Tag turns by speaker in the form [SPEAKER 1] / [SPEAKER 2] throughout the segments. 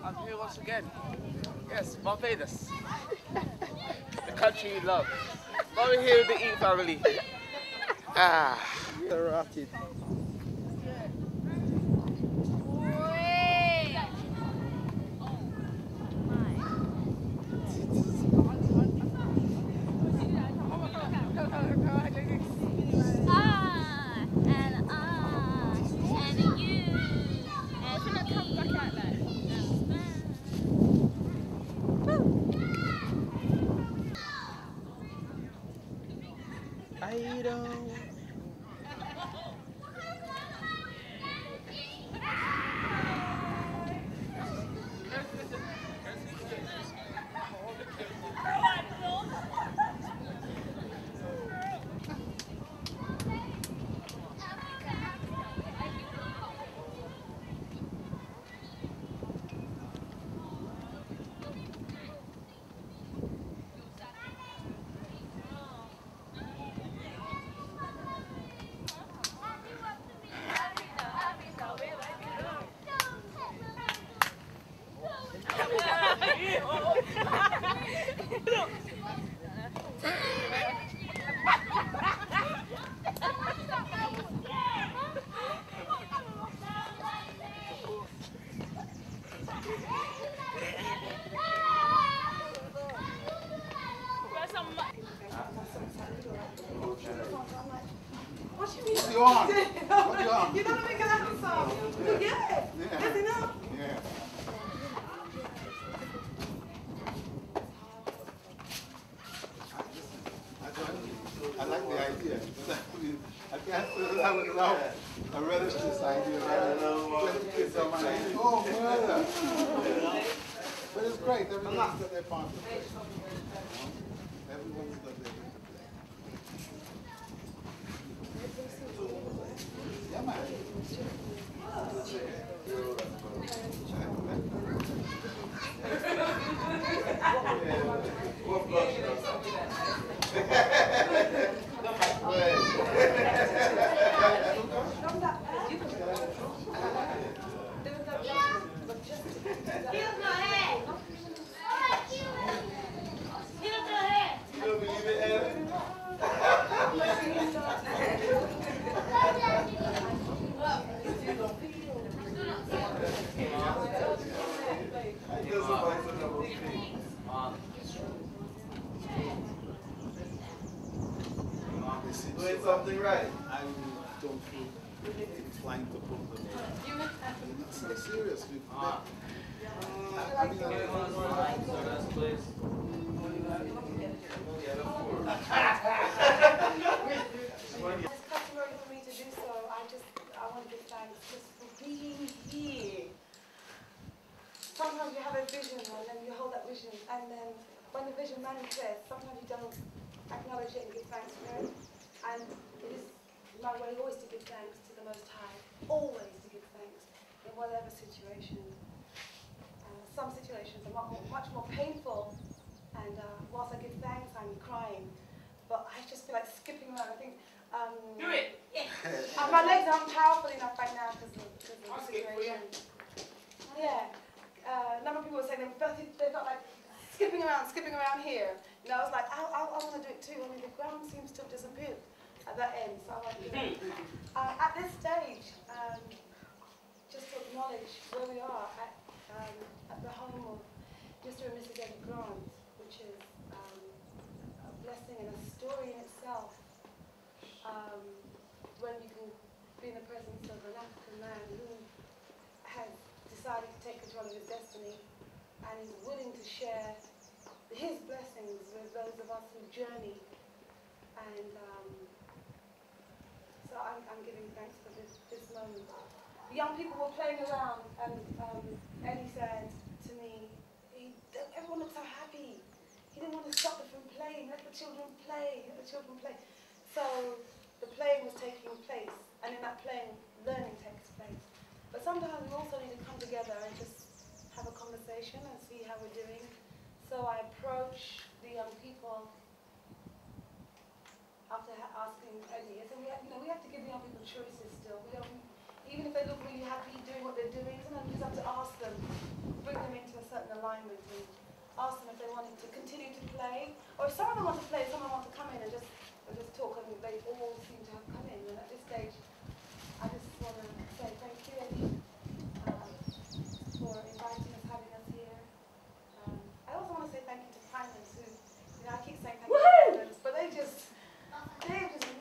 [SPEAKER 1] I'm here once again. Yes, Barbados. The country you love. Over here with the Eat family. Ah.
[SPEAKER 2] Rotted. I don't.
[SPEAKER 3] What you mean?
[SPEAKER 4] What's your arm? What's your arm?
[SPEAKER 3] You don't make an episode. You get it.
[SPEAKER 4] Yeah.
[SPEAKER 3] Does he know?
[SPEAKER 4] Yeah. I like the idea. I can't say I would allow a relish this idea. Oh, mother. But it's great. Everyone's got their part to play. Everyone's got their part to play. Yeah, man.
[SPEAKER 5] Doing something right.
[SPEAKER 4] I don't feel inclined to pull them. So seriously. I mean,
[SPEAKER 3] It's customary for me to do so. I want to give thanks just for being here. Sometimes you have a vision and then you hold that vision, and then when the vision manifests, sometimes you don't acknowledge it and give thanks for it. And it is my way always to give thanks to the Most High, always to give thanks in whatever situation. Some situations are much more painful, and whilst I give thanks, I'm crying. But I just feel like skipping around. I think.
[SPEAKER 1] Do it!
[SPEAKER 3] My legs aren't powerful enough right now because of the situation. Yeah. A number of people were saying they felt like skipping around here. And I was like, I want to do it too, only the ground seems to have disappeared at that end. So I want to do it. At this stage, just to acknowledge where we are at the home of Mr. and Mrs. Eddie Grant, which is a blessing and a story in itself. When you can be in the presence of an African man who has destiny and is willing to share his blessings with those of us who journey. And so I'm giving thanks for this moment. The young people were playing around, and Eddie said to me, everyone looked so happy. He didn't want to stop them from playing. Let the children play, let the children play. So the playing was taking place, and in that playing, learning takes place. But sometimes we also need to come together and just have a conversation and see how we're doing. So I approach the young people after asking Eddie. I said, we have to give the young people choices still. We don't, even if they look really happy doing what they're doing, sometimes we just have to ask them, bring them into a certain alignment, and ask them if they wanted to continue to play, or if some of them want to play, some of them want to come in and just talk, and they all seem to have come in. And at this stage, I just want to say thank you, Eddie, for inviting us, having us here. I also want to say thank you to Finance, who, I keep saying thank you to Finance, but they just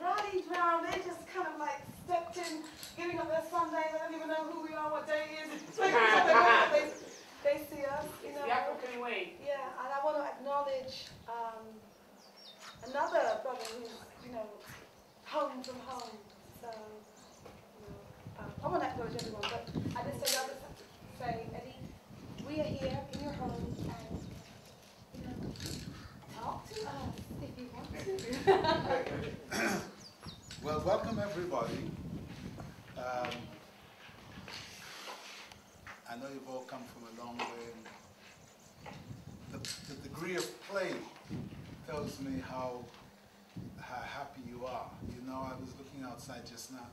[SPEAKER 3] rallied round, they just kind of like stepped in, giving up their Sunday. They don't even know who we are, what day it is. They see us,
[SPEAKER 1] It's the African way.
[SPEAKER 3] Yeah, and I want to acknowledge another brother who's, home from home. So, I want to acknowledge everyone, but I just say, Eddie, we are here in your home, and, talk to us if you want to.
[SPEAKER 4] Well, welcome everybody. I know you've all come from a long way. The degree of play tells me how happy you are. I was looking outside just now,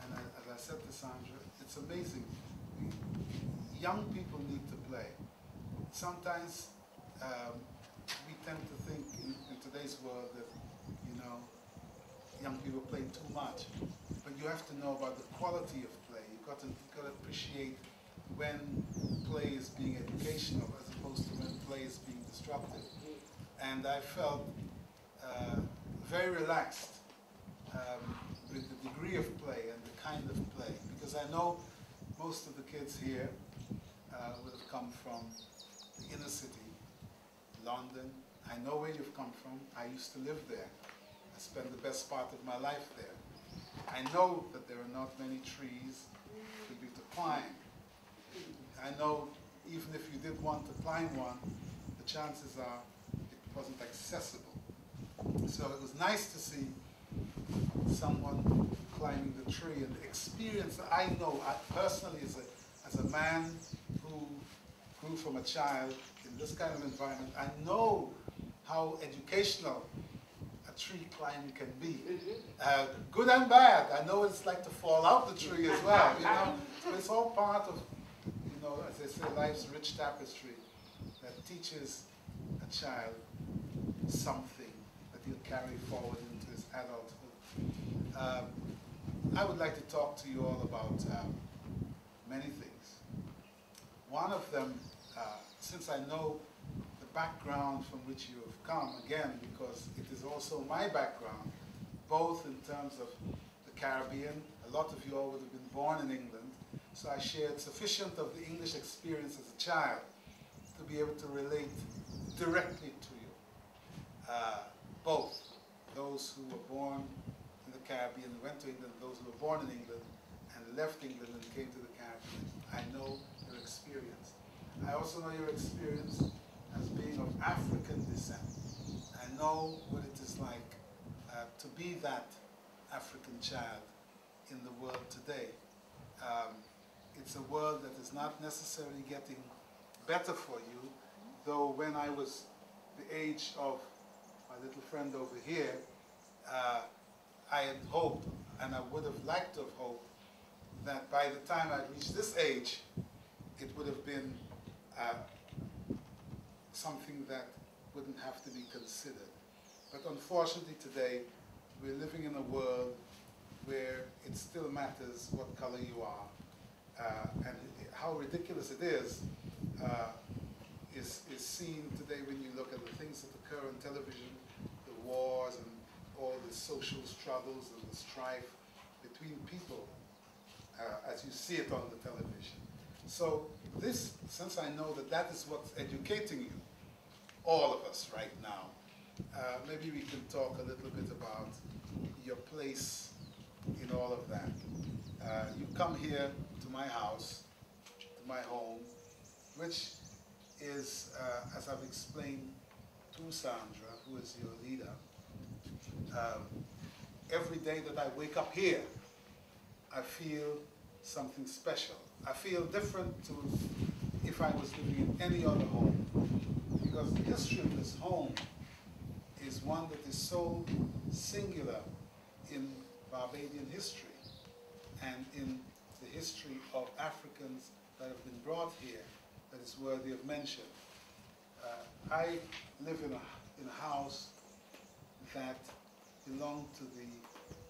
[SPEAKER 4] and as I said to Sandra, it's amazing. Young people need to play. Sometimes we tend to think in today's world that, young people play too much. But you have to know about the quality of play. You've got to appreciate when play is being educational as opposed to when play is being disruptive. And I felt very relaxed with the degree of play and the kind of play, because I know most of the kids here would have come from the inner city, London. I know where you've come from. I used to live there. I spent the best part of my life there. I know that there are not many trees for you to climb. I know even if you did want to climb one, the chances are it wasn't accessible. So it was nice to see someone climbing the tree, and the experience that I know, personally as a man who grew from a child in this kind of environment, I know how educational a tree climbing can be. Good and bad. I know it's like to fall out the tree as well, But it's all part of, as they say, life's rich tapestry that teaches a child something that he'll carry forward into his adulthood. I would like to talk to you all about many things. One of them, since I know the background from which you have come, again, because it is also my background, both in terms of the Caribbean. A lot of you all would have been born in England, so I shared sufficient of the English experience as a child to be able to relate directly to you. Both those who were born in the Caribbean and went to England, those who were born in England and left England and came to the Caribbean. I know your experience. I also know your experience as being of African descent. I know what it is like to be that African child in the world today. It's a world that is not necessarily getting better for you, though when I was the age of my little friend over here, I had hoped, and I would have liked to have hoped, that by the time I'd reached this age, it would have been something that wouldn't have to be considered. But unfortunately today, we're living in a world where it still matters what color you are. And how ridiculous it is seen today when you look at the things that occur on television, the wars and all the social struggles and the strife between people as you see it on the television. So this, since I know that that is what's educating you, all of us right now, maybe we can talk a little bit about your place in all of that. You come here to my house, to my home, which is, as I've explained to Sandra, who is your leader, every day that I wake up here, I feel something special. I feel different to if I was living in any other home, because the history of this home is one that is so singular in Barbadian history and in the history of Africans that have been brought here that is worthy of mention. I live in a house that belonged to the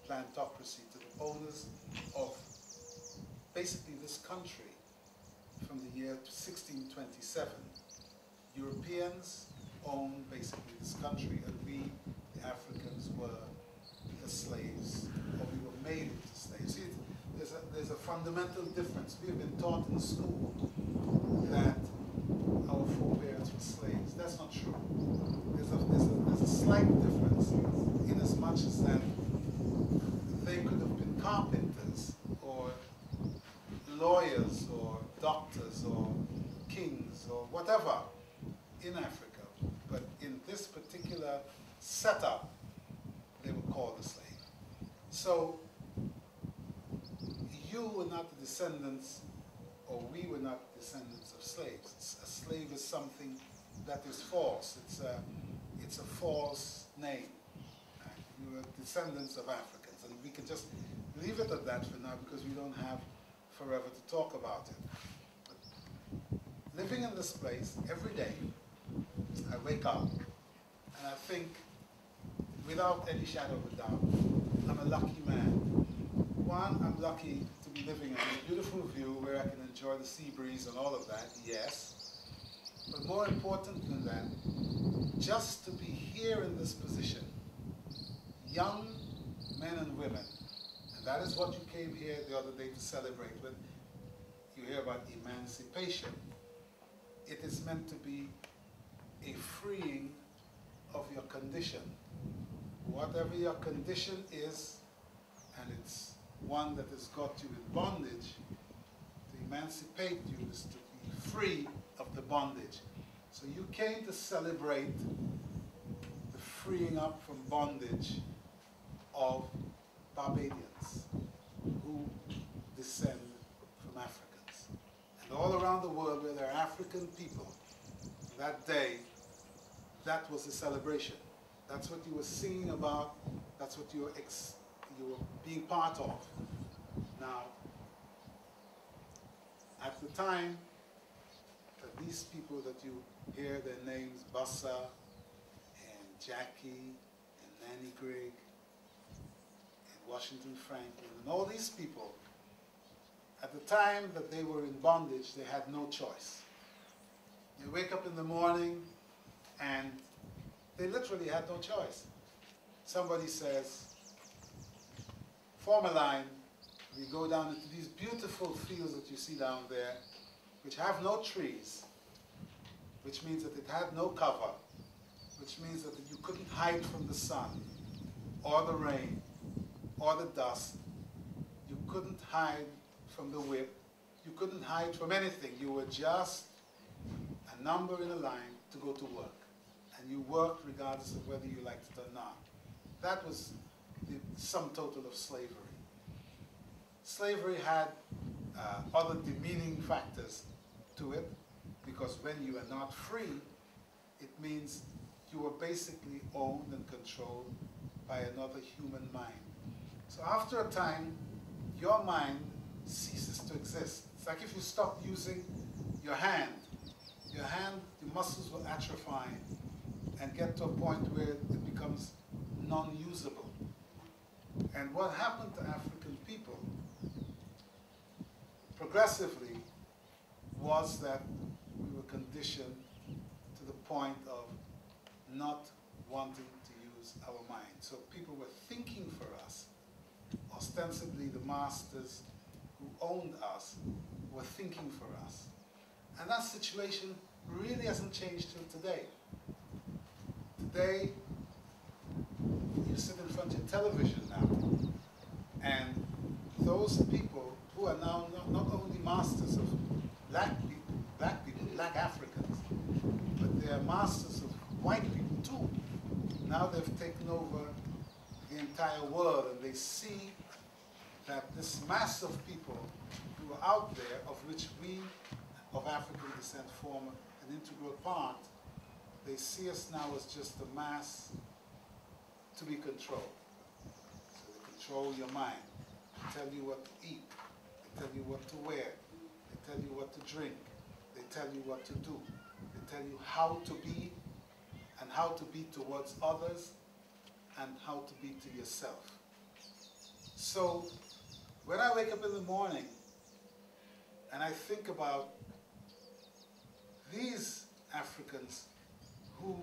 [SPEAKER 4] plantocracy, to the owners of basically this country from the year 1627. Europeans owned basically this country, and we, the Africans, were the slaves, or we were made into slaves. See, there's a fundamental difference. We have been taught in school that our forebears were slaves. That's not true. There's a slight difference in as much as that they could have been carpenters or lawyers or doctors or kings or whatever in Africa, but in this particular setup, they were called a slave. So you were not the descendants, or we were not descendants of slaves. A slave is something that is false. It's a false name. We were descendants of Africans, and we can just leave it at that for now because we don't have forever to talk about it. But living in this place every day, I wake up and I think, without any shadow of a doubt, I'm a lucky man. One, I'm lucky to be living in a beautiful view where I can enjoy the sea breeze and all of that, yes. But more important than that, just to be here in this position, young men and women, and that is what you came here the other day to celebrate with. You hear about emancipation. It is meant to be a freeing of your condition. Whatever your condition is, and it's one that has got you in bondage, to emancipate you is to be free of the bondage. So you came to celebrate the freeing up from bondage of Barbadians who descend from Africans. And all around the world where there are African people, that day, that was the celebration. That's what you were singing about. That's what you were being part of. Now, at the time that these people that you hear their names, Bassa and Jackie and Nanny Grigg and Washington Franklin and all these people, at the time that they were in bondage, they had no choice. You wake up in the morning and they literally had no choice. Somebody says, form a line, we go down into these beautiful fields that you see down there, which have no trees, which means that it had no cover, which means that you couldn't hide from the sun, or the rain, or the dust. You couldn't hide from the whip. You couldn't hide from anything. You were just a number in a line to go to work. And you worked regardless of whether you liked it or not. That was the sum total of slavery. Slavery had other demeaning factors to it, because when you are not free, it means you were basically owned and controlled by another human mind. So after a time, your mind ceases to exist. It's like if you stop using your hand, your muscles will atrophy and get to a point where it becomes non-usable. And what happened to African people progressively was that we were conditioned to the point of not wanting to use our mind. So people were thinking for us. Ostensibly, the masters who owned us were thinking for us. And that situation really hasn't changed till today. Today, you sit in front of your television now, and those people who are now not only masters of black black Africans, but they are masters of white people too. Now they've taken over the entire world, and they see that this mass of people who are out there, of which we of African descent form an integral part, they see us now as just a mass to be controlled. So they control your mind, they tell you what to eat, they tell you what to wear, they tell you what to drink, they tell you what to do, they tell you how to be, and how to be towards others, and how to be to yourself. So when I wake up in the morning and I think about these Africans who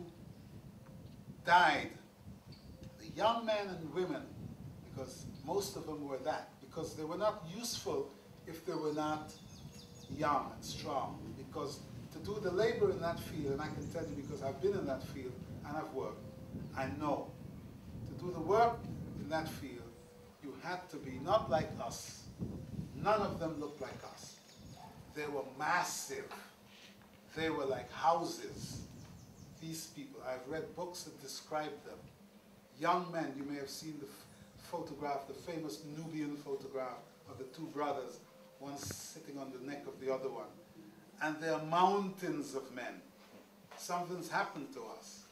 [SPEAKER 4] died, the young men and women, because most of them were that, because they were not useful if they were not young and strong, because to do the labor in that field, and I can tell you because I've been in that field and I've worked, I know, to do the work in that field, you had to be not like us. None of them looked like us. They were massive. They were like houses. These people, I've read books that describe them. Young men, you may have seen the photograph, the famous Nubian photograph of the two brothers, one sitting on the neck of the other one. And they're mountains of men. Something's happened to us.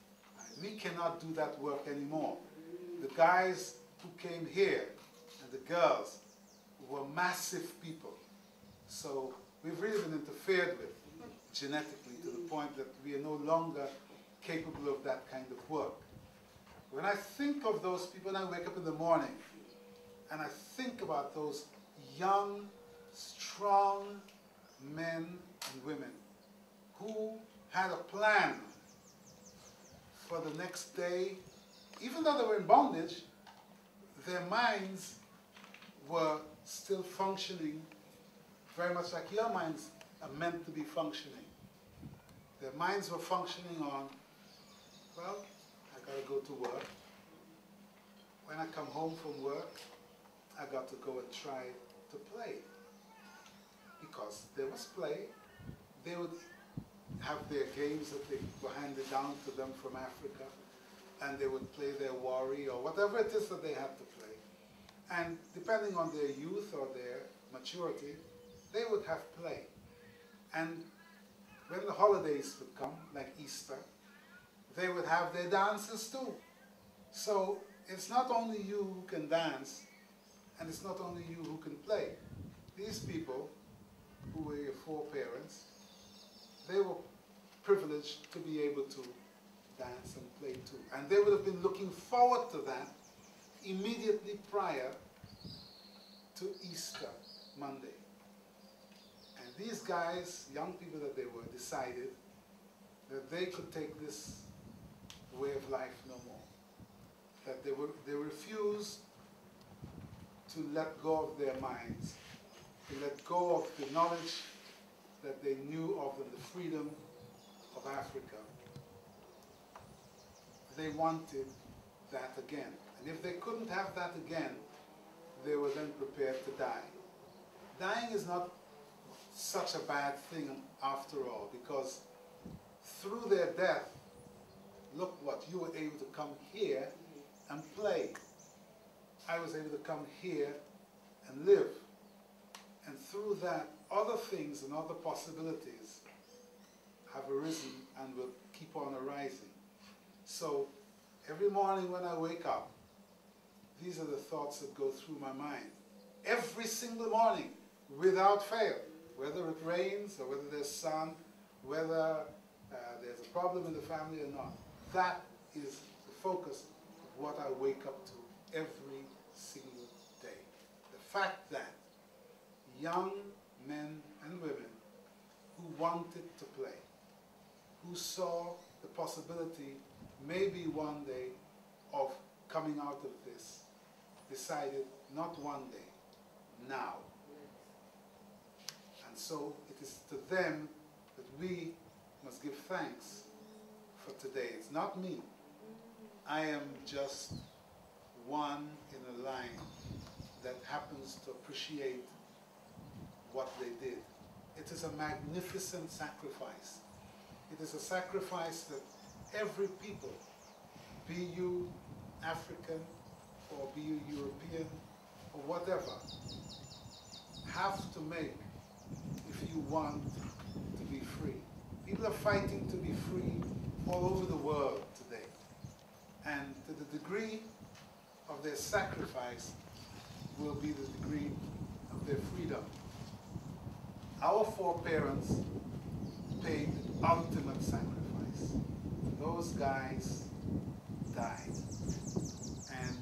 [SPEAKER 4] We cannot do that work anymore. The guys who came here and the girls were massive people. So we've really been interfered with genetically to the point that we are no longer capable of that kind of work. When I think of those people, and I wake up in the morning and I think about those young, strong men and women who had a plan for the next day, even though they were in bondage, their minds were still functioning very much like your minds are meant to be functioning. Their minds were functioning on, well, I gotta go to work. When I come home from work, I got to go and try to play. Because there was play. They would have their games that they were handed down to them from Africa, and they would play their wari or whatever it is that they had to play. And depending on their youth or their maturity, they would have play. And when the holidays would come, like Easter, they would have their dances too. So it's not only you who can dance, and it's not only you who can play. These people, who were your foreparents, they were privileged to be able to dance and play too. And they would have been looking forward to that immediately prior to Easter Monday. And these guys, young people that they were, decided that they could take this way of life no more. That they refused to let go of their minds, to let go of the knowledge that they knew of and the freedom of Africa. They wanted that again. And if they couldn't have that again, they were then prepared to die. Dying is not such a bad thing after all, because through their death, look what, you were able to come here and play. I was able to come here and live. And through that, other things and other possibilities have arisen and will keep on arising. So every morning when I wake up, these are the thoughts that go through my mind. Every single morning, without fail, whether it rains or whether there's sun, whether there's a problem in the family or not. That is the focus of what I wake up to every single day. The fact that young men and women who wanted to play, who saw the possibility maybe one day of coming out of this, decided not one day, now. And so it is to them that we must give thanks for today. It's not me. I am just one in a line that happens to appreciate what they did. It is a magnificent sacrifice. It is a sacrifice that every people, be you African or be you European or whatever, have to make if you want to be free. People are fighting to be free all over the world today. And to the degree of their sacrifice will be the degree of their freedom. Our foreparents paid the ultimate sacrifice. Those guys died. And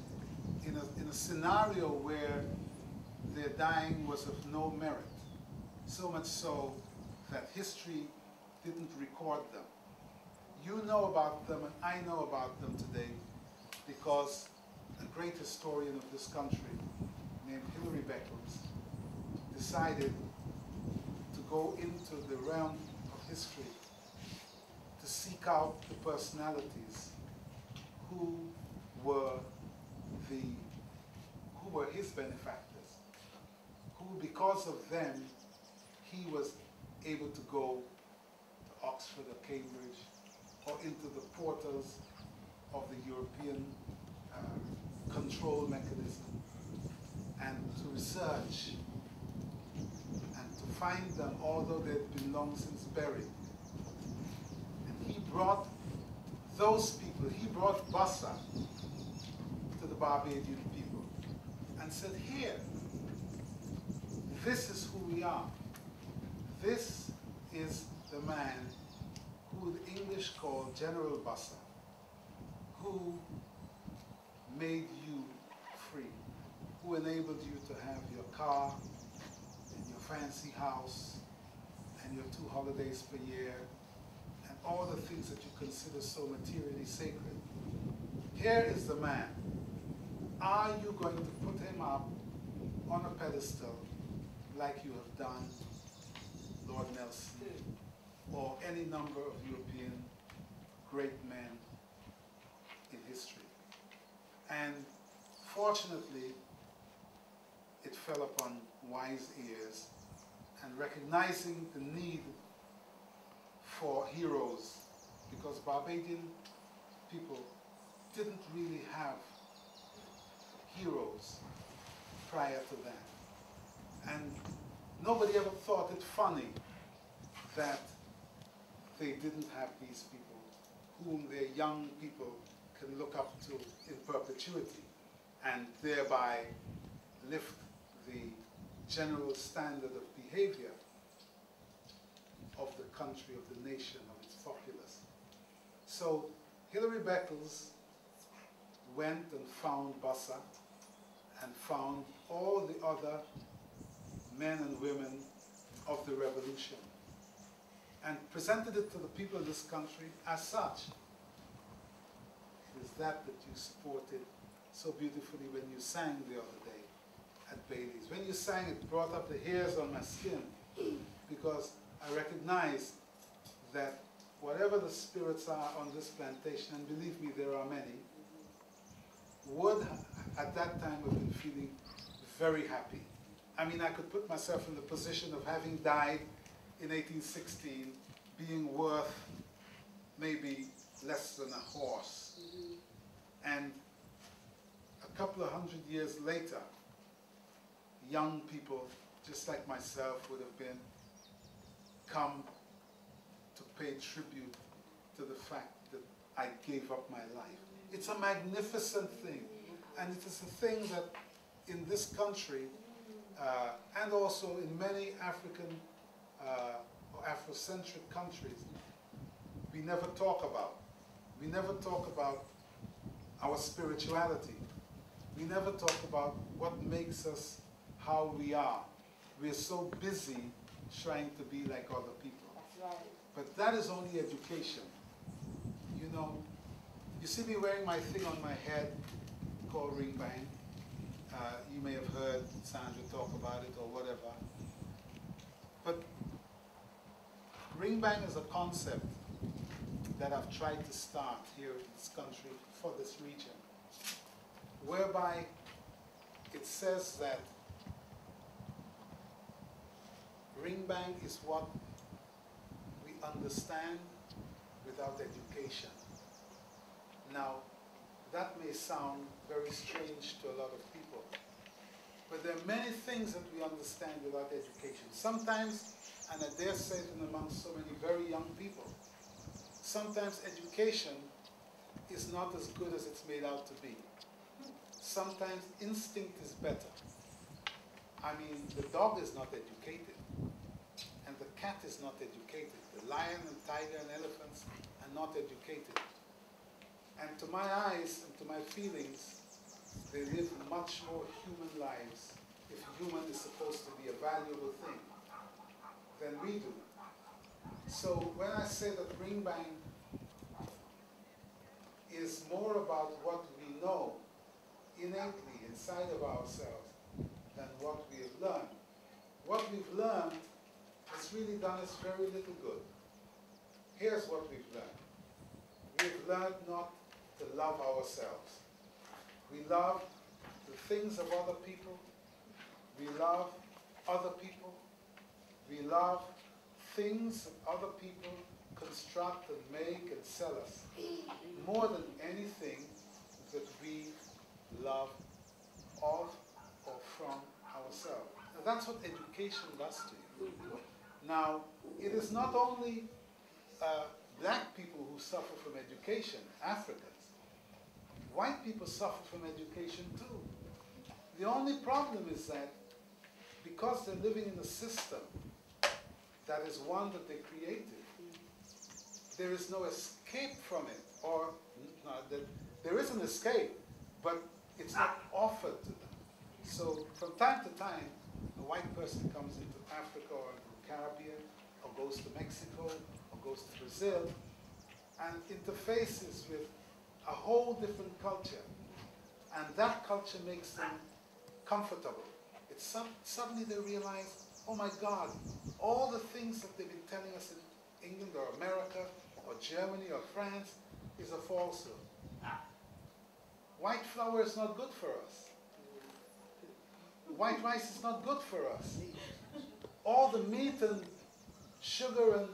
[SPEAKER 4] in a scenario where their dying was of no merit, so much so that history didn't record them. You know about them and I know about them today because a great historian of this country named Hilary Beckles decided to go into the realm of history to seek out the personalities who were his benefactors, who because of them he was able to go to Oxford or Cambridge or into the portals of the European control mechanism and to research and to find them, although they'd been long since buried. And he brought those people, he brought Bassa to the Barbadian people and said, here, this is who we are. This is the man who the English call General Bassa, who made you free, who enabled you to have your car and your fancy house and your 2 holidays per year and all the things that you consider so materially sacred. Here is the man. Are you going to put him up on a pedestal like you have done Lord Nelson or any number of European great men in history? And fortunately, it fell upon wise ears, and recognizing the need for heroes, because Barbadian people didn't really have heroes prior to that. And nobody ever thought it funny that they didn't have these people whom their young people can look up to in perpetuity and thereby lift the general standard of behavior of the country, of the nation, of its populace. So Hilary Beckles went and found Bassa and found all the other men and women of the revolution and presented it to the people of this country as such. It is that you supported so beautifully when you sang the other day at Bailey's. When you sang, it brought up the hairs on my skin because I recognized that whatever the spirits are on this plantation, and believe me, there are many, would at that time have been feeling very happy. I mean, I could put myself in the position of having died in 1816, being worth maybe less than a horse. And a couple of 100 years later, young people, just like myself, would have been come to pay tribute to the fact that I gave up my life. It's a magnificent thing, and it is a thing that in this country, and also in many African or Afrocentric countries, we never talk about. We never talk about our spirituality. We never talk about what makes us how we are. We're so busy trying to be like other people.
[SPEAKER 3] That's right.
[SPEAKER 4] But that is only education. You know, you see me wearing my thing on my head called ring bang. You may have heard Sandra talk about it or whatever. But ring Ring Bang is a concept that I've tried to start here in this country for this region, whereby it says that Ring Bang is what we understand without education. Now, that may sound very strange to a lot of people, but there are many things that we understand without education. Sometimes, and I dare say it amongst so many very young people, sometimes education is not as good as it's made out to be. Sometimes instinct is better. I mean, the dog is not educated, and the cat is not educated. The lion and tiger and elephants are not educated. And to my eyes and to my feelings, they live much more human lives, if human is supposed to be a valuable thing, than we do. So when I say that Ring Bang is more about what we know innately inside of ourselves than what we have learned, what we've learned has really done us very little good. Here's what we've learned. We've learned not to love ourselves. We love the things of other people. We love other people. We love things that other people construct and make and sell us more than anything that we love of or from ourselves. Now that's what education does to you. Now, it is not only black people who suffer from education, Africans. White people suffer from education too. The only problem is that because they're living in a system that is one that they created, there is no escape from it, or there is an escape, but it's not offered to them. So from time to time, a white person comes into Africa or into the Caribbean, or goes to Mexico, or goes to Brazil, and interfaces with a whole different culture. And that culture makes them comfortable. It's suddenly they realize, oh my God, all the things that they've been telling us in England or America or Germany or France is a falsehood. White flour is not good for us. White rice is not good for us. All the meat and sugar and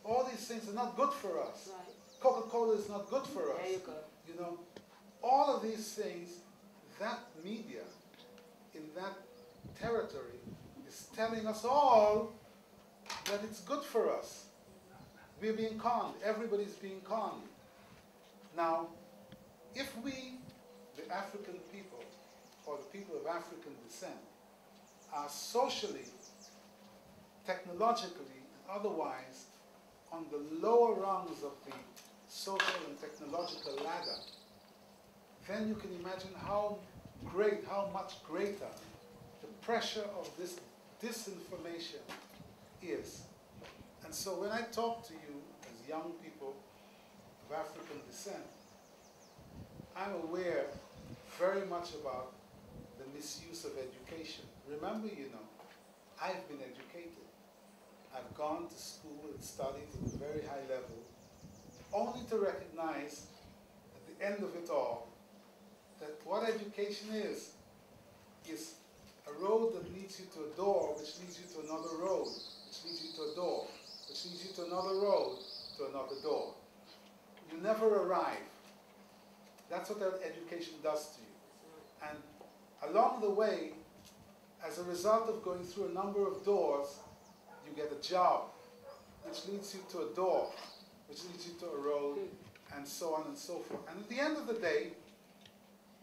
[SPEAKER 4] all these things are not good for us. Coca-Cola is not good for us.
[SPEAKER 5] There you go.
[SPEAKER 4] You know, all of these things, that media in that territory is telling us all that it's good for us. We're being conned. Everybody's being conned. Now, if we, the African people, or the people of African descent, are socially, technologically, and otherwise on the lower rungs of the social and technological ladder, then you can imagine how much greater the pressure of this disinformation is. And so when I talk to you as young people of African descent, I'm aware very much about the misuse of education. Remember, you know, I've been educated. I've gone to school and studied at a very high level, only to recognize at the end of it all that what education is a road that leads you to a door, which leads you to another road, which leads you to a door, which leads you to another road, to another door. You never arrive. That's what that education does to you. And along the way, as a result of going through a number of doors, you get a job, which leads you to a door, which leads you to a road, and so on and so forth. And at the end of the day,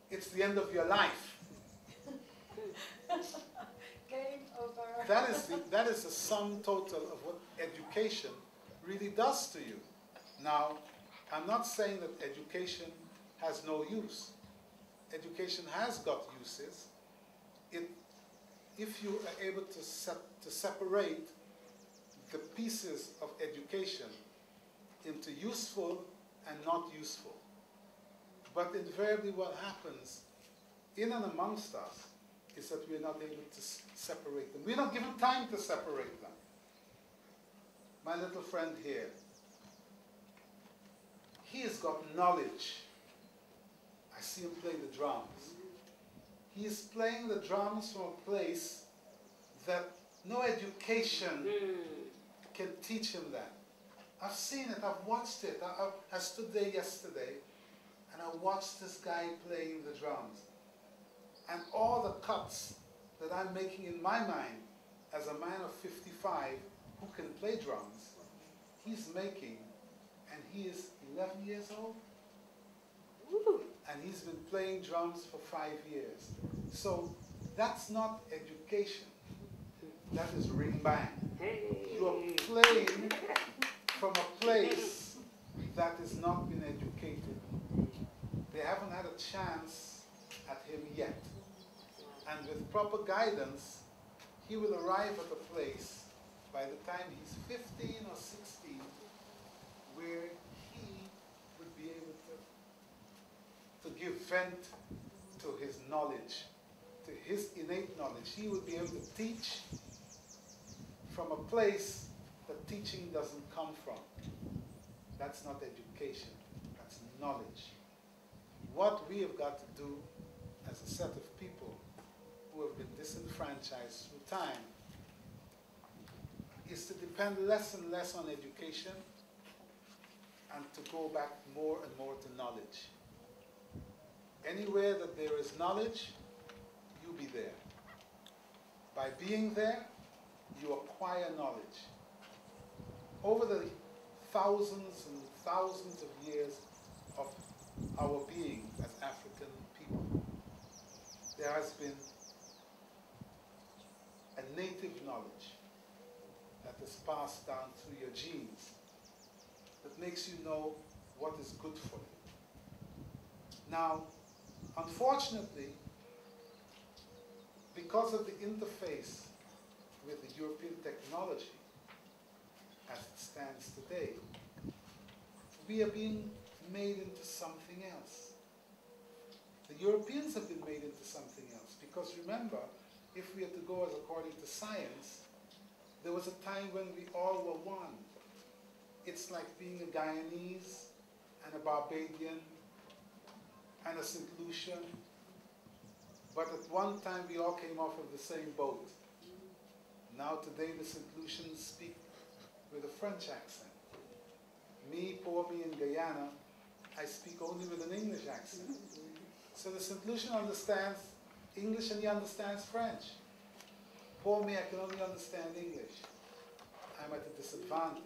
[SPEAKER 4] it's the end of your life.
[SPEAKER 3] Game over.
[SPEAKER 4] That is the sum total of what education really does to you. Now, I'm not saying that education has no use. Education has got uses. If you are able to separate the pieces of education into useful and not useful. But invariably what happens in and amongst us is that we're not able to separate them. We're not given time to separate them. my little friend here, he has got knowledge. I see him play the drums. He is playing the drums from a place that no education can teach him that. I've seen it, I've watched it. I stood there yesterday and I watched this guy playing the drums. And all the cuts that I'm making in my mind as a man of 55 who can play drums, he's making, and he is 11 years old. Woo. And he's been playing drums for 5 years. So that's not education. That is ring bang. You are playing from a place that has not been educated. They haven't had a chance at him yet. And with proper guidance, he will arrive at a place by the time he's 15 or 16 where he would be able to give vent to his knowledge, to his innate knowledge. He would be able to teach from a place that teaching doesn't come from. That's not education, that's knowledge. What we have got to do as a set of people who have been disenfranchised through time is to depend less and less on education and to go back more and more to knowledge. Anywhere that there is knowledge, you be there. By being there, you acquire knowledge. Over the thousands and thousands of years of our being as African people, there has been a native knowledge that is passed down through your genes that makes you know what is good for you. Now, unfortunately, because of the interface with the European technology as it stands today, we are being made into something else. The Europeans have been made into something else because remember, if we are to go as according to science, there was a time when we all were one. It's like being a Guyanese and a Barbadian and a St. Lucian, but at one time we all came off of the same boat. Now today the St. Lucians speak with a French accent. Me, poor me in Guyana, I speak only with an English accent. So the St. Lucian understands English and he understands French. Poor me, I can only understand English. I'm at a disadvantage.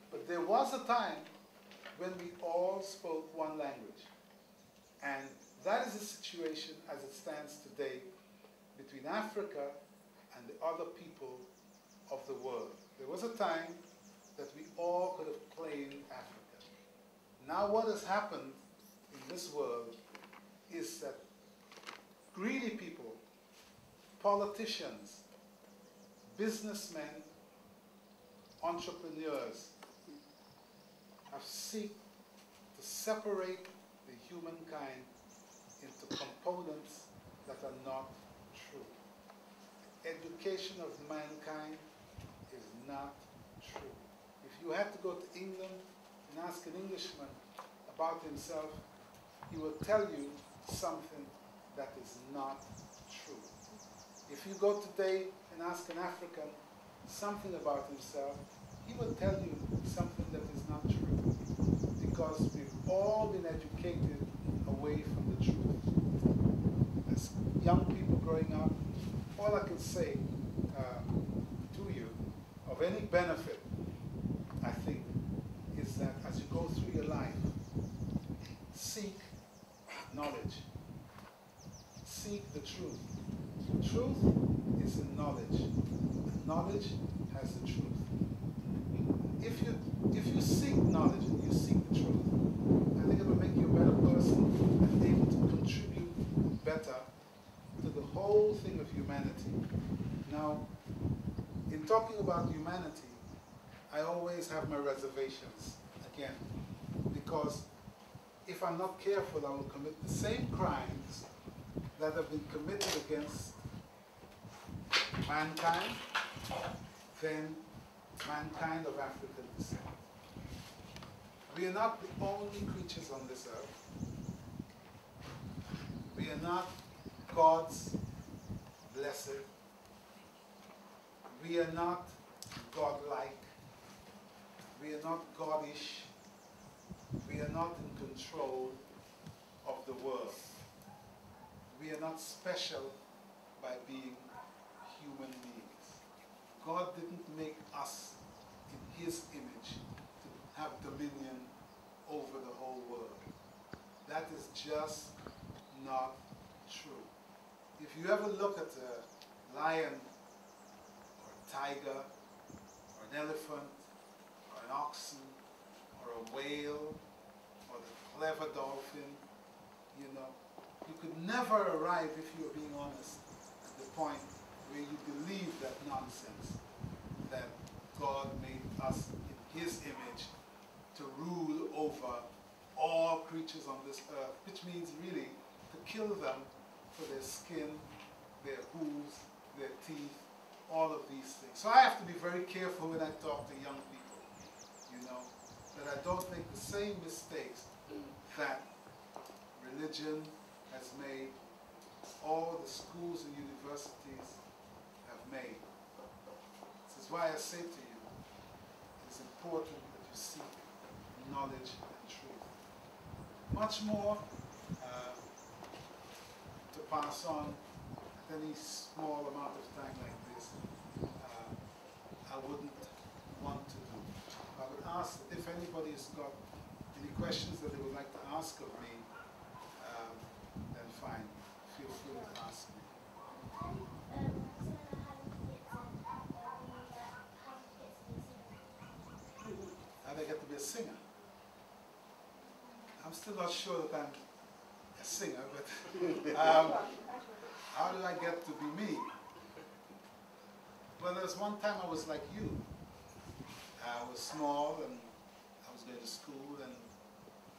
[SPEAKER 4] But there was a time when we all spoke one language. And that is the situation as it stands today between Africa and the other people of the world. There was a time that we all could have claimed Africa. Now what has happened in this world is that greedy people, politicians, businessmen, entrepreneurs have sought to separate the humankind into components that are not true. Education of mankind is not true. If you had to go to England and ask an Englishman about himself, he will tell you something that is not true. If you go today and ask an African something about himself, he will tell you something that is not true, because we've all been educated away from the truth. As young people growing up, all I can say to you of any benefit, I think, is that as you go through your life, seek knowledge. Seek the truth. The truth is in knowledge. And knowledge has the truth. If you seek knowledge and you seek the truth, I think it will make you a better person and able to contribute better to the whole thing of humanity. Now, in talking about humanity, I always have my reservations, again, because if I'm not careful, I will commit the same crimes that have been committed against mankind, then mankind of African descent. We are not the only creatures on this earth. We are not God's blessed. We are not godlike. We are not godish. We are not in control of the world. We are not special by being human beings. God didn't make us in His image to have dominion over the whole world. That is just not true. If you ever look at a lion or a tiger or an elephant or an oxen or a whale or the clever dolphin, you know, you could never arrive, if you are being honest, at the point where you believe that nonsense, that God made us in His image to rule over all creatures on this earth, which means really to kill them for their skin, their hooves, their teeth, all of these things. So I have to be very careful when I talk to young people, you know, that I don't make the same mistakes that religion has made, all the schools and universities have made. This is why I say to you, it's important that you seek knowledge and truth. Much more to pass on at any small amount of time like this, I wouldn't want to do. I would ask that if anybody has got any questions that they would like to ask of me, then fine, feel free to ask me. How did I get to be a singer? I'm still not sure that I'm a singer, but how did I get to be me? Well, there was one time I was like you. I was small and I was going to school and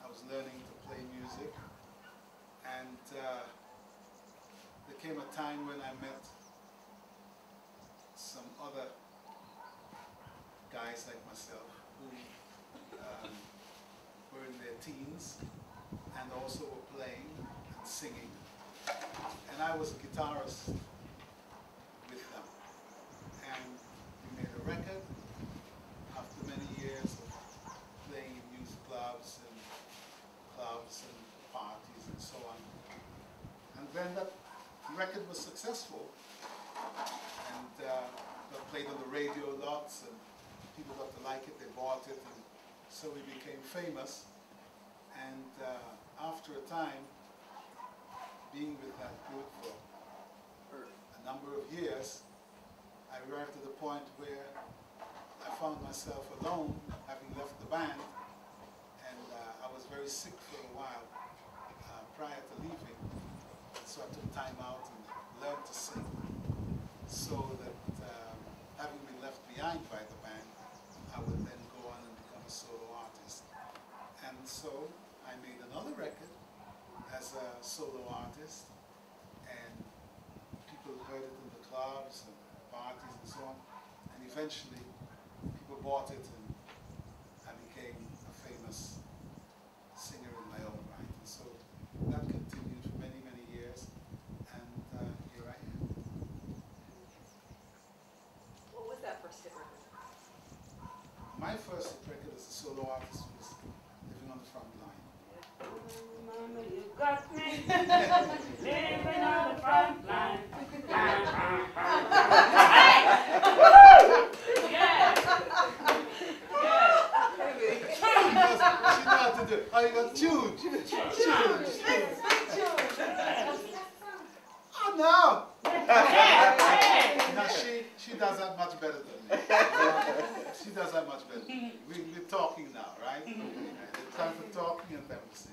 [SPEAKER 4] I was learning to play music. And there came a time when I met some other guys like myself who were in their teens and also were playing and singing. And I was a guitarist with them. And we made a record after many years of playing in youth clubs and parties and so on. And then that record was successful and got played on the radio lots and people got to like it, they bought it, and so we became famous. And after a time, being with that group for a number of years, I arrived at a point where I found myself alone, having left the band, and I was very sick for a while prior to leaving. So I took time out and learned to sing, so that having been left behind by the band, I would then go on and become a solo artist. And so I made another record as a solo artist, and people heard it in the clubs and parties and so on, and eventually people bought it and I became a famous singer in my own right. And so that continued for many, many years, and here I am.
[SPEAKER 3] What was that first hit record?
[SPEAKER 4] My first hit record as a solo artist was Living on the Front Line.
[SPEAKER 5] Mama, you got me living on the front line.
[SPEAKER 4] She know how to do it. Oh, you got tuned. Oh, no. No, she does that much better than me. She does that much better than me. We're talking now, right? It's time for talking and time for singing.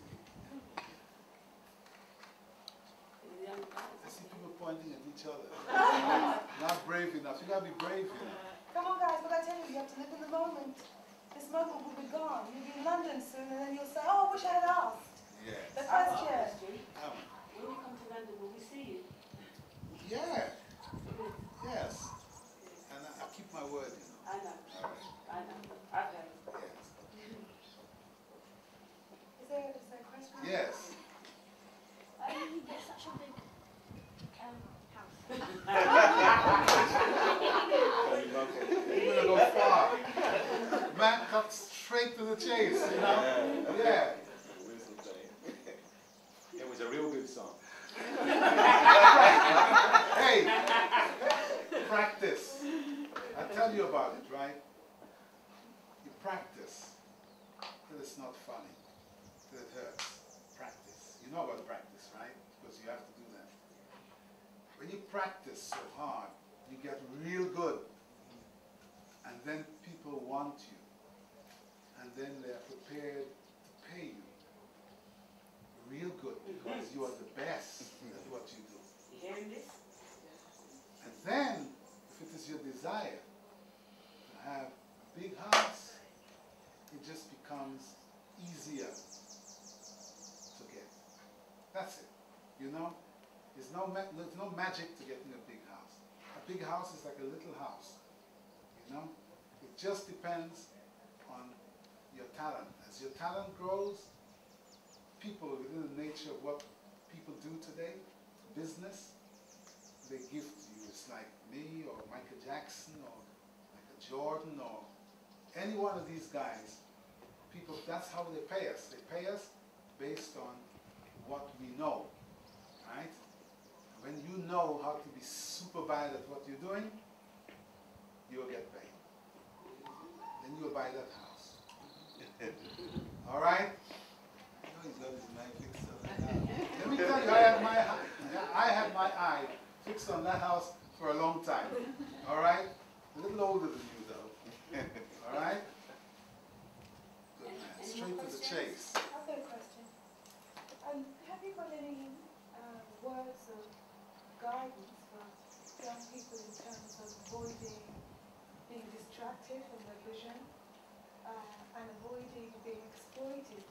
[SPEAKER 4] I see people pointing at each other. Not brave enough. You gotta be brave, you know.
[SPEAKER 3] Come on, guys, what I tell you have to live in the moment. This moment will be gone. You'll be in London soon, and then you'll say, oh, I wish I had asked.
[SPEAKER 4] Yeah.
[SPEAKER 3] The question.
[SPEAKER 5] When we come to London, will we see you?
[SPEAKER 4] Yeah. Yes. And I keep my word, you know.
[SPEAKER 5] I know.
[SPEAKER 4] All right.
[SPEAKER 3] Is there a question?
[SPEAKER 4] Yes.
[SPEAKER 6] Why did you get such a big house?
[SPEAKER 4] You're gonna go far. Man cut straight to the chase, you know? Yeah.
[SPEAKER 7] It was a real good song.
[SPEAKER 4] Hey, practice. I tell you about it, right? You practice till it's not funny, till it hurts. Practice. You know about practice, right? Because you have to do that. When you practice so hard, you get real good. And then people want you. And then they're prepared to pay you real good because you are the best at what you do.
[SPEAKER 5] You hearing this?
[SPEAKER 4] And then, if it is your desire to have a big house, it just becomes easier to get. That's it. You know? There's no magic to getting a big house. A big house is like a little house. You know? It just depends on your talent. As your talent grows, people within the nature of what people do today, business, they give to you. It's like me or Michael Jackson or Michael Jordan or any one of these guys. People, that's how they pay us. They pay us based on what we know, right? When you know how to be super bad at what you're doing, you'll get paid. Then you'll buy that house. All right? He's got his mind fixed on that house. Let me tell you, I had my eye fixed on that house for a long time. All right? A little older than you, though. All right? Good man. Straight to the chase.
[SPEAKER 3] I've got a question. Have you got any words of guidance for young people in terms of avoiding being distracted from their vision and avoiding being exploited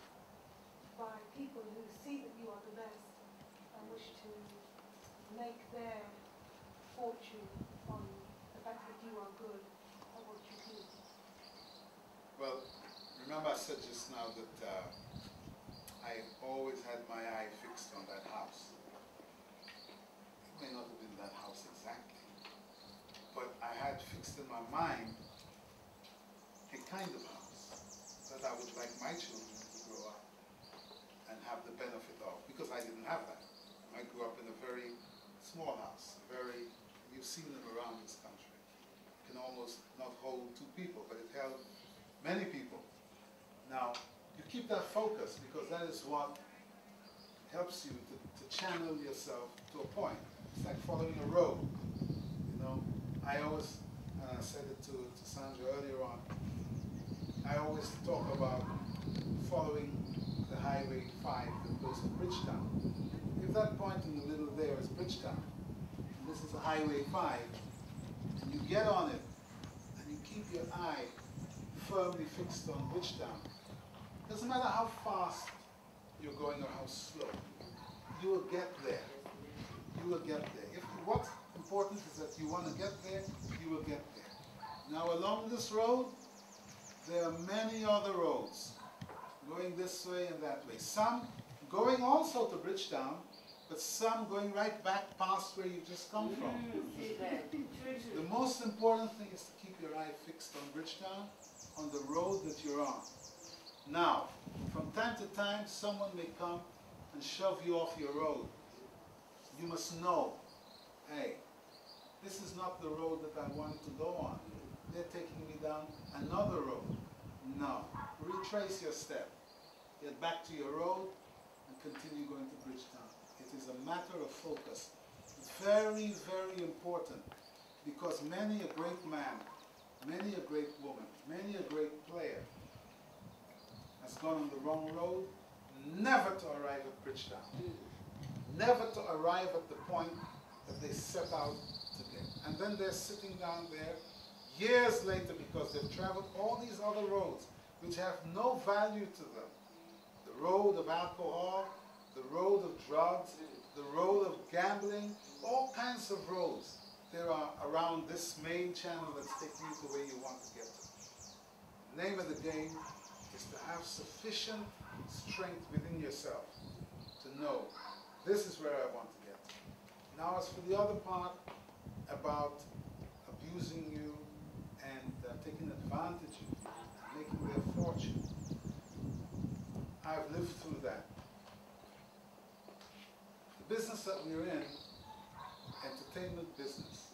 [SPEAKER 3] by people who see that you are the best and wish to make their fortune on the fact that you are good at what you do?
[SPEAKER 4] Well, remember I said just now that I always had my eye fixed on that house. It may not have been that house exactly, but I had fixed in my mind a kind of house that I would like my children to grow up and have the benefit of, because I didn't have that. I grew up in a very small house, you've seen them around this country. It can almost not hold 2 people, but it held many people. Now, you keep that focus because that is what helps you to channel yourself to a point. It's like following a road. You know, I always said it to Sandra earlier on. I always talk about following the Highway 5 that goes to Bridgetown. If that point in the middle there is Bridgetown, and this is the Highway 5, and you get on it, and you keep your eye firmly fixed on Bridgetown, doesn't matter how fast you're going or how slow, you will get there. You will get there. If what's important is that you want to get there, you will get there. Now along this road, there are many other roads going this way and that way. Some going also to Bridgetown, but some going right back past where you just come from.
[SPEAKER 5] See that? True.
[SPEAKER 4] The most important thing is to keep your eye fixed on Bridgetown, on the road that you're on. Now, from time to time, someone may come and shove you off your road. You must know, hey, this is not the road that I want to go on. They're taking me down another road. No, retrace your step. Get back to your road and continue going to Bridgetown. It is a matter of focus. Very, very important, because many a great man, many a great woman, many a great player has gone on the wrong road, never to arrive at Bridgetown. Never to arrive at the point that they set out to get. And then they're sitting down there years later because they've traveled all these other roads which have no value to them. The road of alcohol, the road of drugs, the road of gambling, all kinds of roads there are around this main channel that's taking you to where you want to get to. The name of the game is to have sufficient strength within yourself to know this is where I want to get to. Now, as for the other part about abusing you and taking advantage of you and making their fortune, I've lived through that. The business that we're in, entertainment business,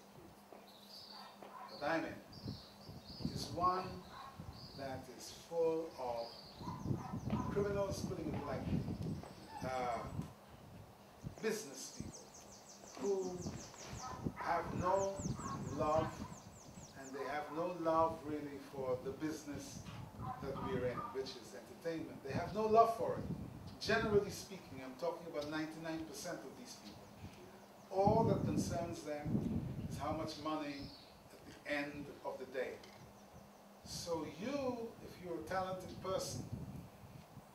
[SPEAKER 4] that I'm in, is one that is full of criminals, putting it lightly, business people who have no love, and they have no love really for the business that we're in, which is entertainment. They have no love for it. Generally speaking, I'm talking about 99% of these people. All that concerns them is how much money at the end of the day. So you, if you're a talented person,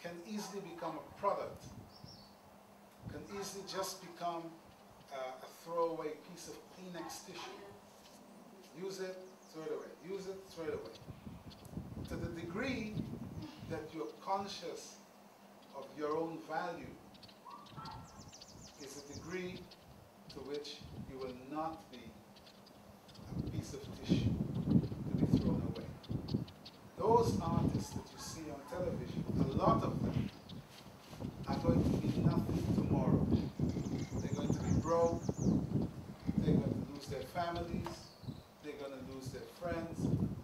[SPEAKER 4] can easily become a product, can easily just become a throwaway piece of Kleenex tissue. Use it, throw it away. Use it, throw it away. To the degree that you're conscious of your own value is a degree to which you will not be a piece of tissue to be thrown away. Those artists that you see on television, a lot of them are going to be nothing tomorrow. They're going to be broke, they're going to lose their families, they're going to lose their friends,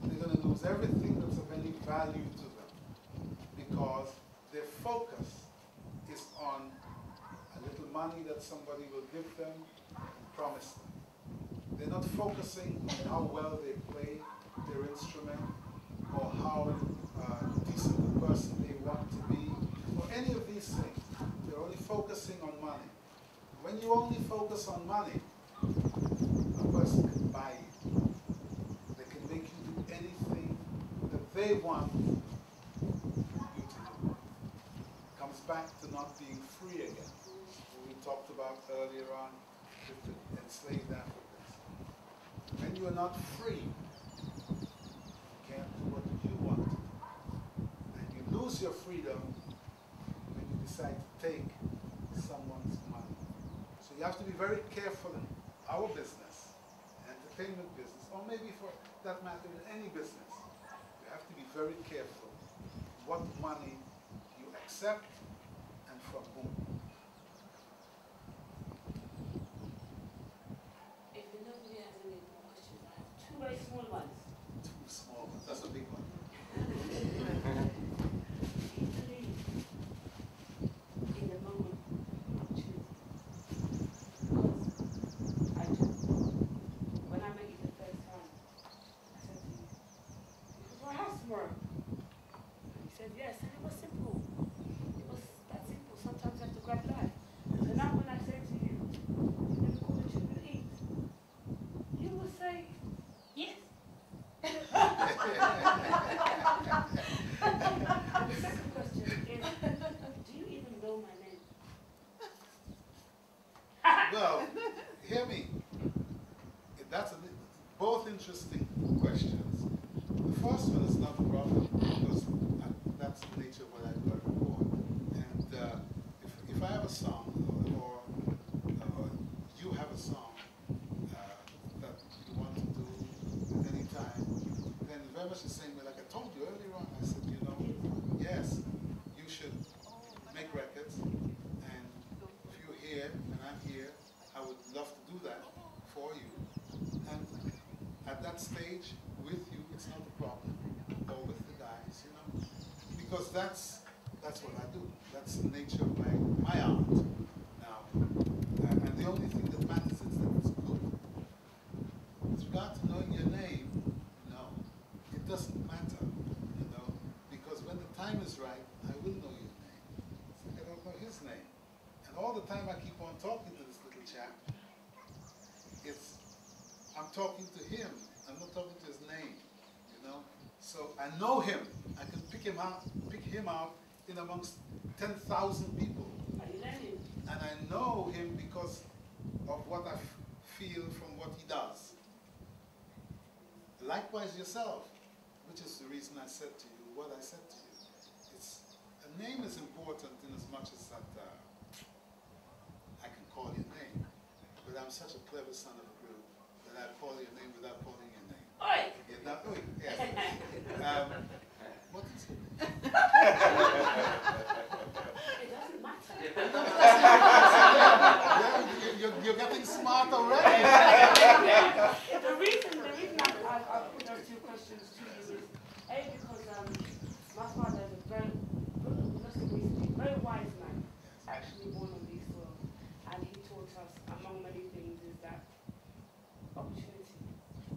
[SPEAKER 4] they're going to lose everything that's of any value to them because their focus is on a little money that somebody will give them and promise them. They're not focusing on how well they play their instrument or how decent a person they want to be or any of these things. They're only focusing on money. When you only focus on money, a person can buy you. They can make you do anything that they want you to do. It comes back to not being free again. What we talked about earlier on with the enslaved Africans. When you are not free, you can't do what you want to do. And you lose your freedom when you decide to take someone's money. So you have to be very careful in our business, entertainment business, or maybe for that matter in any business. You have to be very careful what money you accept and from whom.
[SPEAKER 5] If nobody has any more questions, I have two very small ones.
[SPEAKER 4] Too small, that's a big one.
[SPEAKER 5] In the moment of truth. Because I just, when I met you the first time, I said to you, "You go to our house tomorrow." And you said yes, and it was simple. It was that simple. Sometimes you have to grab life. So now when I say to you, "You never call the children eat," you will say, "Yes." The second question is, do you even know my name?
[SPEAKER 4] Well, hear me. That's both interesting questions. The first one is not a problem because that's the nature of what I do. I record. And if I have a song or you have a song that you want to do at any time, then very much the same way, like I told you earlier on, I said, you know, yes, you should make records, and if you're here and I'm here, I would love to do that for you. And at that stage, with you, it's not a problem, or with the guys, you know, because that's what I do. That's the nature of my art now. And the only thing that matters is that it's good. With regard to knowing your name, no, it doesn't matter, you know, because when the time is right, I will know your name. So I don't know his name. And all the time I keep on talking to this little chap, I'm talking to him. I'm not talking to his name, you know. So I know him. I can pick him out in amongst 10,000 people.
[SPEAKER 5] Are you learning?
[SPEAKER 4] And I know him because of what I feel from what he does. Likewise yourself, which is the reason I said to you what I said to you. A name is important in as much as that I can call your name, but I'm such a clever son of a group that I call your name without calling your name.
[SPEAKER 5] Oi!
[SPEAKER 4] You're not, oi, yes. What is it?
[SPEAKER 5] It doesn't matter.
[SPEAKER 4] You're getting smart already.
[SPEAKER 5] The reason I put those two questions to you is A, because my father is a very wise man, actually born on these soil, and he taught us, among many things, is that opportunity.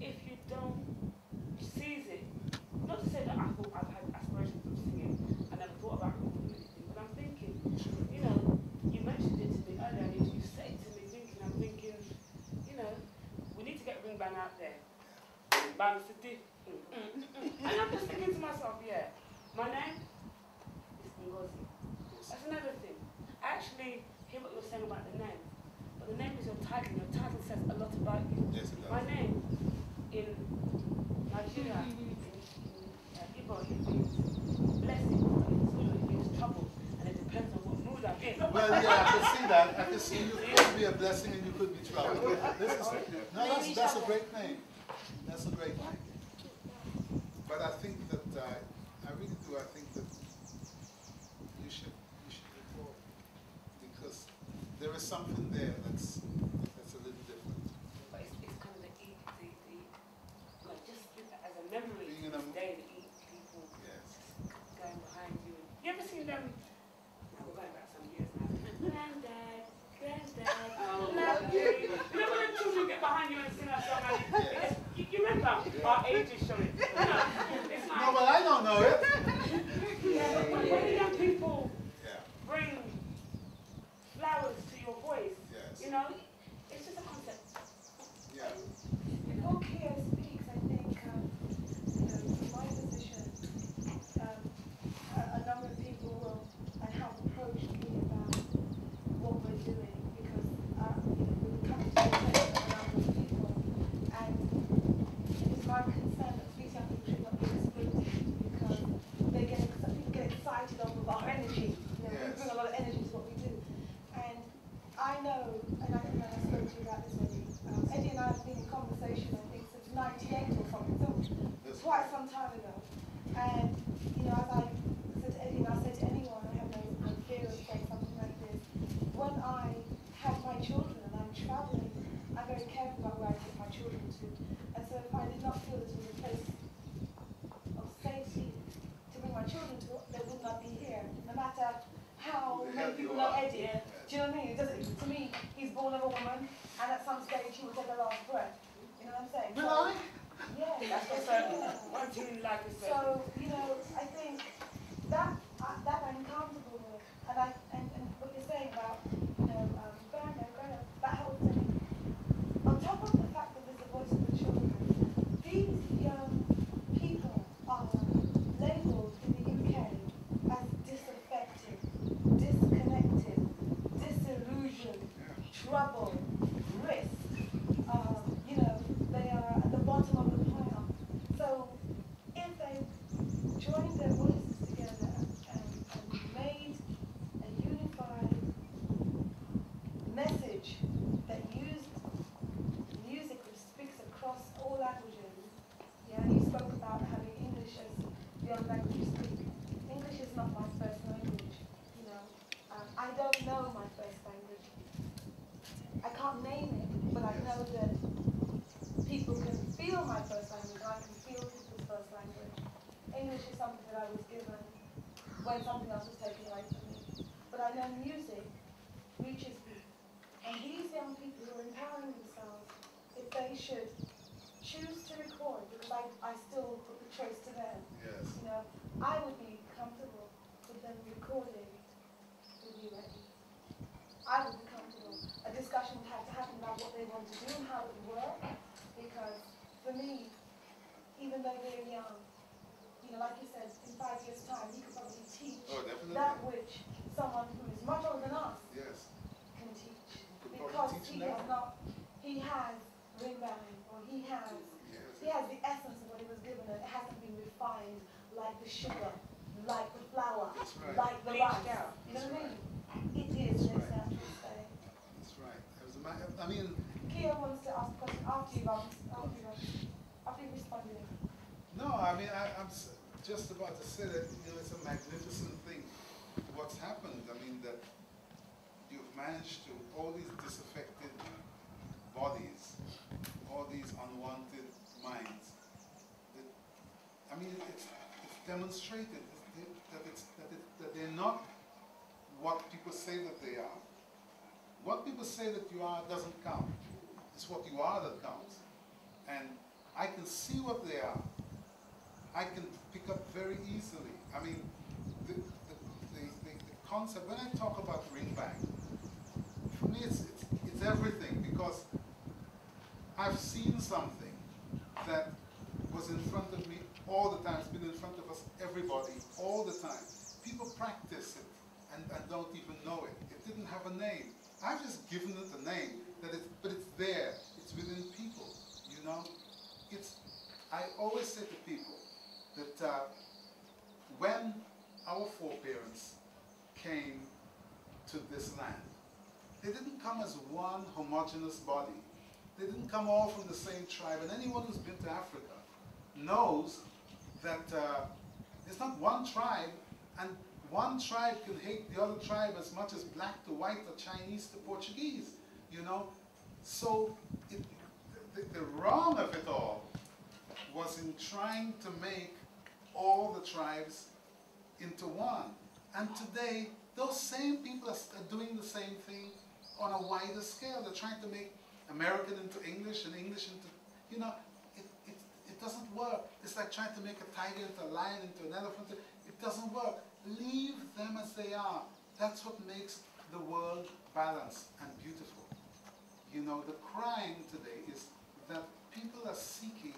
[SPEAKER 5] If you don't seize it, not to say that I've had aspirations of singing, I never thought about recording anything, but I'm thinking, you know, you mentioned it to me earlier, and you said it to me I'm thinking, you know, we need to get Ring Band out there. Ring Band City. And I'm just thinking to myself, yeah, my name is Ngozi. That's another thing. I actually hear what you're saying about the name, but the name is your title. Your title says a lot about you.
[SPEAKER 4] Yes, it does.
[SPEAKER 5] My name in Nigeria, in Igbo, it means blessing, but in Zulu it means trouble, and it depends on what mood I'm in.
[SPEAKER 4] Well, yeah, I can see that. I can see you could be a blessing and you could be trouble. That's a great name. That's a great name. But I think that I really do. I think that you should record, because there is something there that's a little different.
[SPEAKER 5] But it's kind of like just as a memory
[SPEAKER 4] Being in a-
[SPEAKER 5] day to eat people
[SPEAKER 4] Yes.
[SPEAKER 5] going behind you. You ever seen them? Now we're going back some years now. Granddad, love you. You know when the children get behind you and sing that song?
[SPEAKER 4] Yes.
[SPEAKER 5] You remember? Our age is showing. It's
[SPEAKER 4] No,
[SPEAKER 5] like,
[SPEAKER 4] but I don't know it.
[SPEAKER 5] yeah, but when the young people
[SPEAKER 4] Yeah.
[SPEAKER 5] bring flowers to your voice,
[SPEAKER 4] Yes.
[SPEAKER 5] you know, it's just a concept.
[SPEAKER 4] Yeah.
[SPEAKER 3] Before Keo speaks, I think, you know, from my position, a number of people will and have approached me about what we're doing, because you know, we're coming to a number of people, and it is my concern that these young people should not be excluded, because people get excited off of our energy. You know,
[SPEAKER 4] Yes.
[SPEAKER 3] we bring a lot of energy to what we do, and I know, and I think I spoke to you about this already. Eddie and I have been in conversation, I think, since '98 or something, so quite some time ago. And, you know, as I said to Eddie, and I said to anyone, I have no fear of saying something like this. When I have my children and I'm traveling, I'm very careful about where I take my children to. And so if I did not feel this was a place of safety to bring my children to, they would not be here, no matter how many people know Eddie. Do you know what I mean? It doesn't, to me, he's born of a woman, and at some stage he will take a last breath. You know what I'm saying?
[SPEAKER 4] Will I?
[SPEAKER 3] Yeah.
[SPEAKER 5] That's for certain. One thing like this.
[SPEAKER 3] So, you know, I think that I'm comfortable with, and what you're saying about, you know, Ghana, that whole thing. On top of the fact that there's the voice of the children, these young people are labelled in the UK as disaffected, disconnected, disillusioned, trouble, risk. You know, they are at the bottom of the pile. So if they joined their voices together and made a unified message that used music which speaks across all languages, yeah, you spoke about having English as the only language you speak. English is not my first language, you know. I don't know my first language. I can't name it, but I know that people can feel my first language, and I can feel people's first language. English is something that I was given when something else was taken away from me. But I know music reaches people. And these young people who are empowering themselves, if they should choose to record, because I still put the choice to them,
[SPEAKER 4] Yes.
[SPEAKER 3] you know, I would be comfortable with them recording with you, Eddie. I would be comfortable. A discussion would have to happen about what they want to do and how it would work, because for me, even though they're young, you know, like you said, in 5 years' time, he could probably teach
[SPEAKER 4] Oh, definitely.
[SPEAKER 3] that which someone who is much older than us
[SPEAKER 4] Yes.
[SPEAKER 3] can teach.
[SPEAKER 4] Could
[SPEAKER 3] Because
[SPEAKER 4] probably teach
[SPEAKER 3] he
[SPEAKER 4] now.
[SPEAKER 3] has not, he has ring band, or he has
[SPEAKER 4] Yes.
[SPEAKER 3] the essence of what he was given, and it hasn't been refined like the sugar like the flower,
[SPEAKER 4] That's right.
[SPEAKER 3] like the
[SPEAKER 5] Bleached
[SPEAKER 3] rice.
[SPEAKER 5] out.
[SPEAKER 3] You know what I
[SPEAKER 4] That's
[SPEAKER 3] mean? It is
[SPEAKER 4] That's
[SPEAKER 3] an
[SPEAKER 4] right.
[SPEAKER 3] essential state.
[SPEAKER 4] That's right. It was a I mean,
[SPEAKER 3] Kia wants to ask a question after you've responded.
[SPEAKER 4] no, I mean, I'm just about to say that, you know, it's a magnificent thing. What's happened, I mean, that you've managed to, all these disaffected bodies, all these unwanted minds, that, I mean, it's demonstrated that they're not what people say that they are. What people say that you are doesn't count. It's what you are that counts. And I can see what they are. I can pick up very easily. I mean, the concept, when I talk about ring bang, for me it's everything, because I've seen something that was in front of me all the time. It's been in front of us, everybody, all the time. People practice it and don't even know it. It didn't have a name. I've just given it a name, but it's there. It's within people, you know? I always say to people that when our foreparents came to this land, they didn't come as one homogeneous body. They didn't come all from the same tribe. And anyone who's been to Africa knows that there's not one tribe, and one tribe can hate the other tribe as much as black to white or Chinese to Portuguese, you know? So the wrong of it all was in trying to make all the tribes into one. And today, those same people are doing the same thing on a wider scale. They're trying to make American into English and English into, you know, it doesn't work. It's like trying to make a tiger into a lion, into an elephant. It doesn't work. Leave them as they are. That's what makes the world balanced and beautiful. You know, the crime today is that people are seeking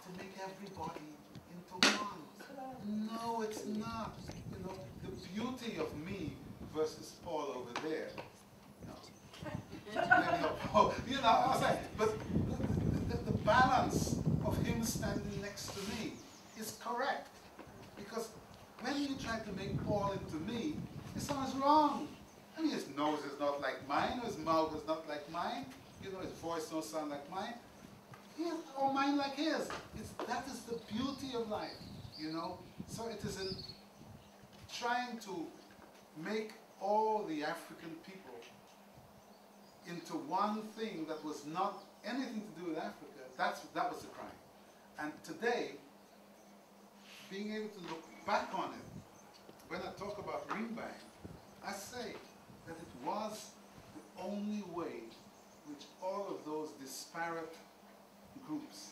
[SPEAKER 4] to make everybody into one. No, it's not. You know, the beauty of me versus Paul over there. No. You know, I was like, but the balance of him standing next to me is correct. Because when you try to make Paul into me, it sounds wrong. I mean, his nose is not like mine, his mouth is not like mine, you know, his voice don't sound like mine. Or mine like his. That is the beauty of life, you know. So it is in trying to make all the African people into one thing that was not anything to do with Africa. That was the crime. And today, being able to look back on it, when I talk about ring bang, I say that it was the only way which all of those disparate groups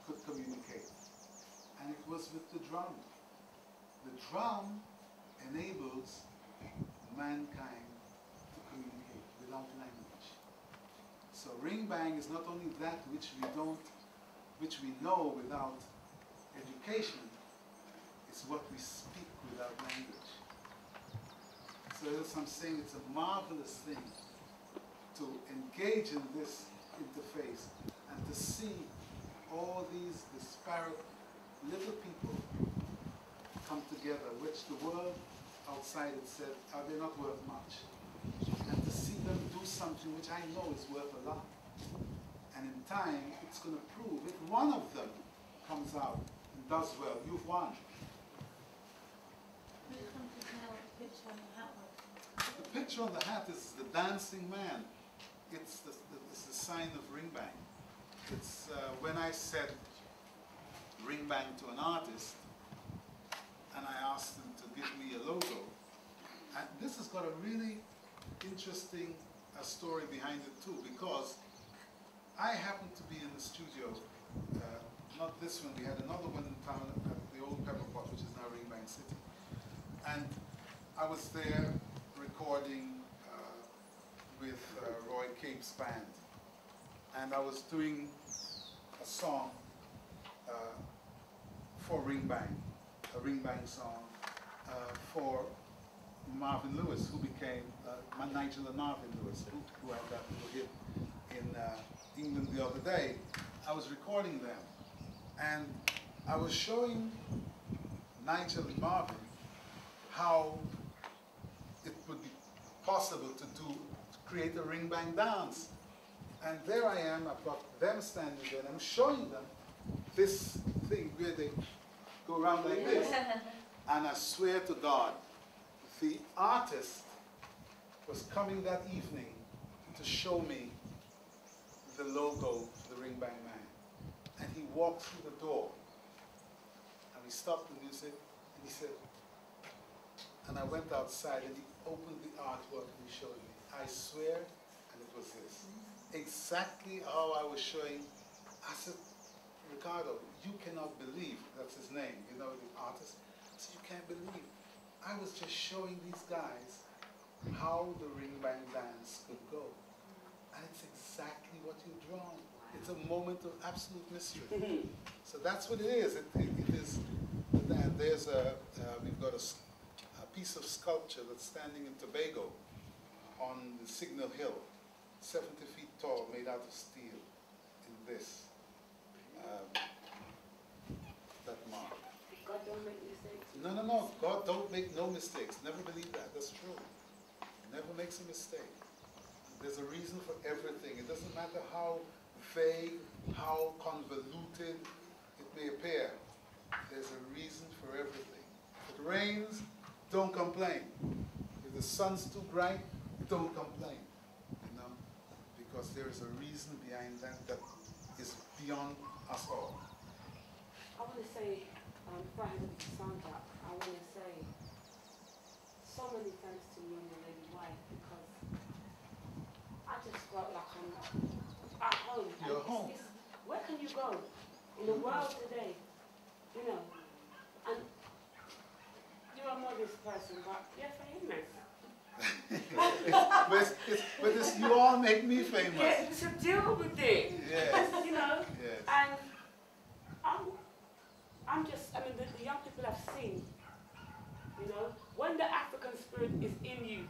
[SPEAKER 4] could communicate. And it was with the drum. The drum enables mankind to communicate without language. So ring bang is not only that which we know without education, it's what we speak without language. So as I'm saying, it's a marvelous thing to engage in this interface and to see all these disparate little people come together, which the world outside it said, are they not worth much? And to see them do something which I know is worth a lot. And in time, it's going to prove, if one of them comes out and does well, you've won. The picture on the hat is the dancing man. It's the sign of ring bang. It's when I said ring bang to an artist, and I asked him to give me a logo. And this has got a really interesting story behind it too, because I happened to be in the studio, not this one, we had another one in town at the old Pepper Pot, which is now Ring Bang City. And I was there recording with Roy Cape's band. And I was doing a song for Ring Bang, a Ring Bang song for Marvin Lewis, who became Nigel and Marvin Lewis, who had that little hit in England the other day. I was recording them, and I was showing Nigel and Marvin how it would be possible to create a ring bang dance. And there I am, I've got them standing there, and I'm showing them this thing where they go around like this. And I swear to God, the artist was coming that evening to show me the logo for the Ring Bang Man. And he walked through the door. And we stopped the music, and he said, and I went outside, and he opened the artwork and he showed me. I swear, and it was this. Exactly how I was showing. I said, Ricardo, you cannot believe, that's his name, you know, the artist. I said, you can't believe. I was just showing these guys how the Ring Bang dance could go. And it's exactly what you've drawn. It's a moment of absolute mystery. So that's what it is. It is, and there's we've got a piece of sculpture that's standing in Tobago on the Signal Hill, 70 feet tall, made out of steel, in this, that mark.
[SPEAKER 5] God don't make mistakes.
[SPEAKER 4] No, no, no. God don't make no mistakes. Never believe that. That's true. Never makes a mistake. There's a reason for everything. It doesn't matter how vague, how convoluted it may appear. There's a reason for everything. If it rains, don't complain. If the sun's too bright, don't complain. You know, because there is a reason behind that that is beyond us all.
[SPEAKER 5] I want to say, before I hand over to Sandra, I want to say so many thanks to you and your lady wife, because I just felt like I'm at home. And
[SPEAKER 4] You're home.
[SPEAKER 5] Where can you go in the world today? You know, and you're a modest person, but you're famous.
[SPEAKER 4] but you all make me famous.
[SPEAKER 5] Yeah, so deal with it.
[SPEAKER 4] Yes.
[SPEAKER 5] You know?
[SPEAKER 4] Yes.
[SPEAKER 5] And I'm just, I mean, the young people I've seen, you know, when the African spirit is in you,